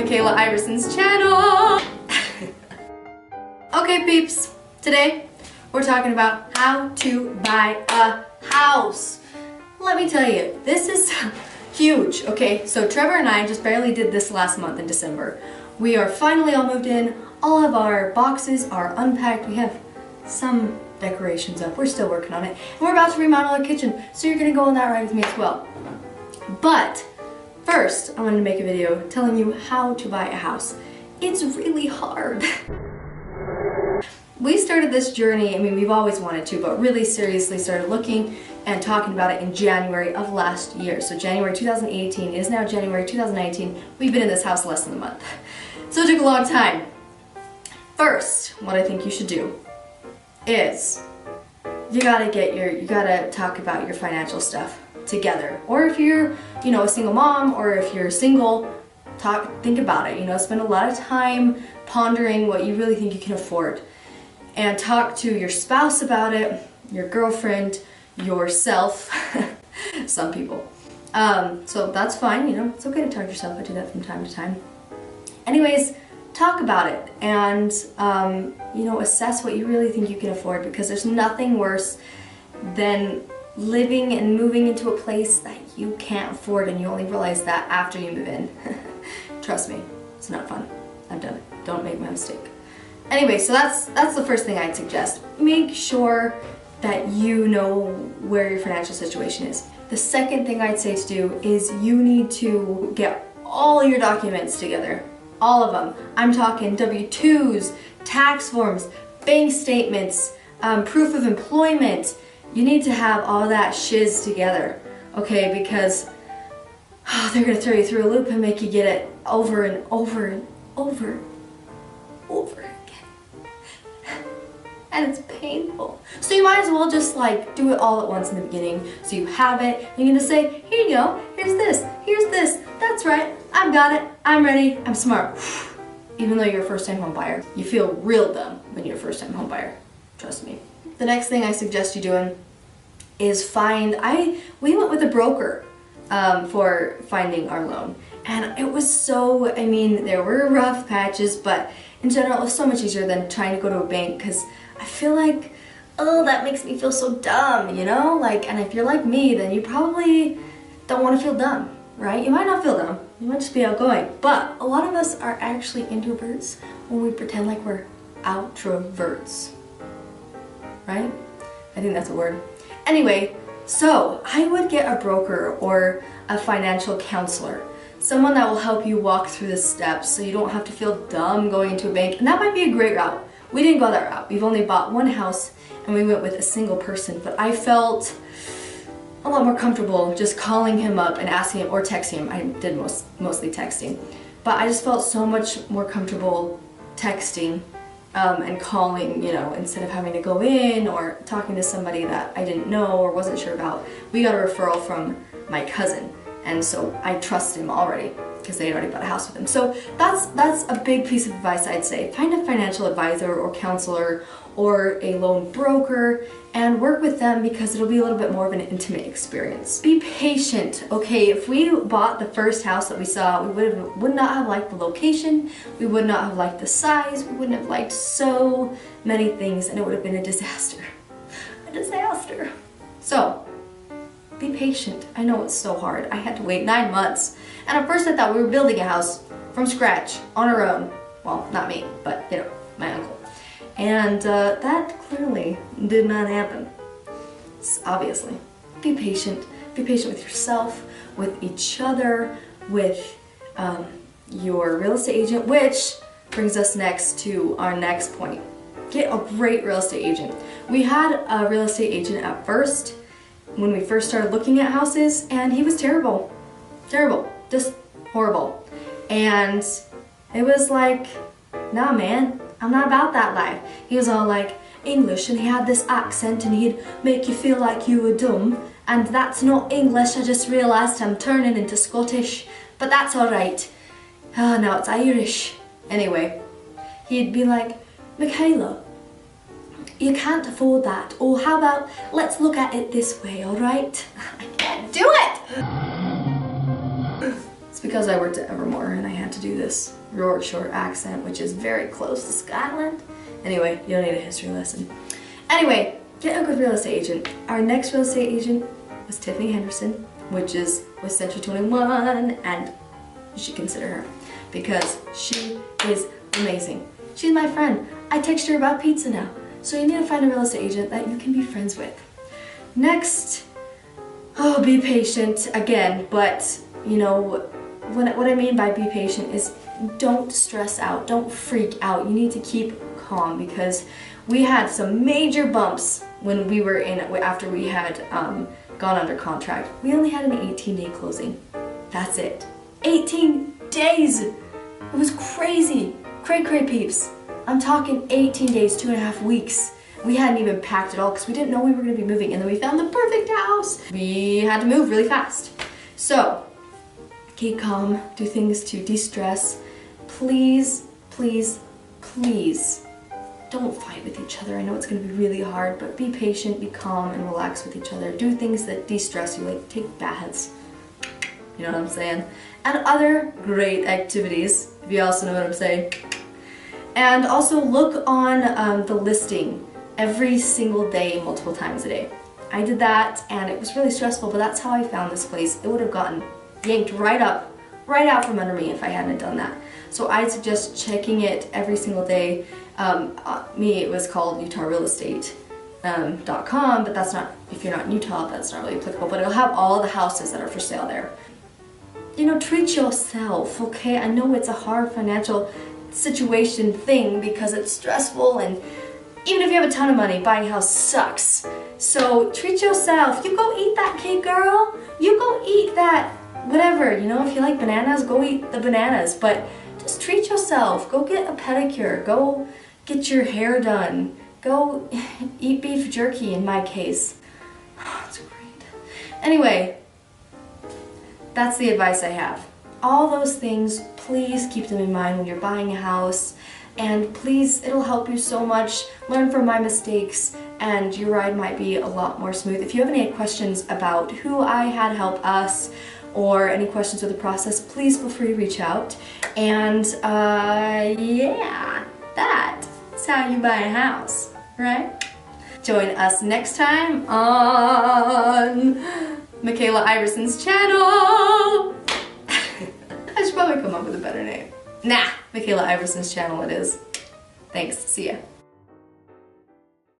Mikayla Iverson's channel. Okay peeps, today we're talking about how to buy a house. Let me tell you, this is huge. Okay, so Trevor and I just barely did this last month in December. We are finally all moved in, all of our boxes are unpacked, we have some decorations up, we're still working on it, and we're about to remodel our kitchen, so you're gonna go on that ride with me as well. But first, I wanted to make a video telling you how to buy a house. It's really hard. We started this journey, I mean, we've always wanted to, but really seriously started looking and talking about it in January of last year. So January 2018, it is now January 2019. We've been in this house less than a month. So it took a long time. First, what I think you should do is you gotta talk about your financial stuff together. Or if you're, a single mom, or if you're single, think about it, spend a lot of time pondering what you really think you can afford. And talk to your spouse about it, your girlfriend, yourself, some people. So that's fine, it's okay to talk to yourself. I do that from time to time. Anyways, talk about it and, assess what you really think you can afford, because there's nothing worse than living and moving into a place that you can't afford and you only realize that after you move in. Trust me, it's not fun. I've done it. Don't make my mistake. Anyway, so that's the first thing I'd suggest. Make sure that you know where your financial situation is. The second thing I'd say to do is you need to get all your documents together. All of them. I'm talking W-2s, tax forms, bank statements, proof of employment. You need to have all that shiz together, okay? Because they're gonna throw you through a loop and make you get it over and over and over again. And it's painful. So you might as well just do it all at once in the beginning. So you have it, you're gonna say, here you go, here's this, that's right, I've got it, I'm ready, I'm smart. Even though you're a first-time home buyer, you feel real dumb when you're a first-time home buyer. Trust me. The next thing I suggest you doing is we went with a broker for finding our loan. And it was so, there were rough patches, but in general it was so much easier than trying to go to a bank, because I feel like, oh, that makes me feel so dumb, and if you're like me, then you probably don't want to feel dumb, right? You might not feel dumb, you might just be outgoing, but a lot of us are actually introverts when we pretend like we're outroverts, right? I think that's a word. Anyway, so I would get a broker or a financial counselor, someone that will help you walk through the steps so you don't have to feel dumb going into a bank, and that might be a great route. We didn't go that route. We've only bought one house and we went with a single person, but I felt a lot more comfortable just calling him up and asking him, or texting him. I did mostly texting, but I just felt so much more comfortable texting and calling, instead of having to go in or talking to somebody that I didn't know or wasn't sure about. We got a referral from my cousin, and so I trust him already because they had already bought a house with him. So that's a big piece of advice I'd say. Find a financial advisor or counselor or a loan broker and work with them, because it'll be a little bit more of an intimate experience. Be patient, okay? If we bought the first house that we saw, we would not have liked the location, we would not have liked the size, we wouldn't have liked so many things, and it would have been a disaster. A disaster. So, be patient. I know it's so hard. I had to wait 9 months. And at first I thought we were building a house from scratch, on our own. Well, not me, but my uncle. And that clearly did not happen. Obviously. Be patient. Be patient with yourself, with each other, with your real estate agent, which brings us next to our next point. Get a great real estate agent. We had a real estate agent at first, when we first started looking at houses, and he was terrible. Terrible. Just horrible. And it was like, nah man, I'm not about that life. He was all like English, and he had this accent, and he'd make you feel like you were dumb, and that's not English. I just realised I'm turning into Scottish, but that's alright. Oh, now it's Irish. Anyway, he'd be like, Mikayla, you can't afford that. Or how about, let's look at it this way, alright? I can't do it! It's because I worked at Evermore and I had to do this Yorkshire accent, which is very close to Scotland. Anyway, you don't need a history lesson. Anyway, get a good real estate agent. Our next real estate agent was Tiffany Henderson, which is with Century 21, and you should consider her because she is amazing. She's my friend. I text her about pizza now. So you need to find a real estate agent that you can be friends with. Next, oh, be patient again, but you know, what I mean by be patient is don't stress out, don't freak out. You need to keep calm because we had some major bumps when we were after we had gone under contract. We only had an 18-day closing. That's it. 18 days! It was crazy. Cray peeps. I'm talking 18 days, 2.5 weeks. We hadn't even packed it all because we didn't know we were going to be moving, and then we found the perfect house. We had to move really fast. So, keep calm, do things to de-stress. Please, please, please don't fight with each other. I know it's going to be really hard, but be patient, be calm, and relax with each other. Do things that de-stress you, like take baths. You know what I'm saying? And other great activities, if you also know what I'm saying. And also look on the listing every single day, multiple times a day. I did that and it was really stressful, but that's how I found this place. It would have gotten yanked right out from under me if I hadn't done that. So I suggest checking it every single day. It was called utahrealestate.com, but that's not, if you're not in Utah, that's not really applicable, but it'll have all the houses that are for sale there. You know, treat yourself, okay? I know it's a hard financial situation thing because it's stressful, and even if you have a ton of money, buying a house sucks. So treat yourself. You go eat that cake, girl. You go eat that whatever. You know, if you like bananas, go eat the bananas. But just treat yourself. Go get a pedicure. Go get your hair done. Go eat beef jerky in my case. Oh, it's great. Anyway, that's the advice I have. All those things, please keep them in mind when you're buying a house, and please, it'll help you so much. Learn from my mistakes and your ride might be a lot more smooth. If you have any questions about who I had help us or any questions with the process, please feel free to reach out. And yeah, that's how you buy a house, right? Join us next time on Mikayla Iverson's channel. I should probably come up with a better name. Nah, Mikayla Iverson's channel it is. Thanks, see ya.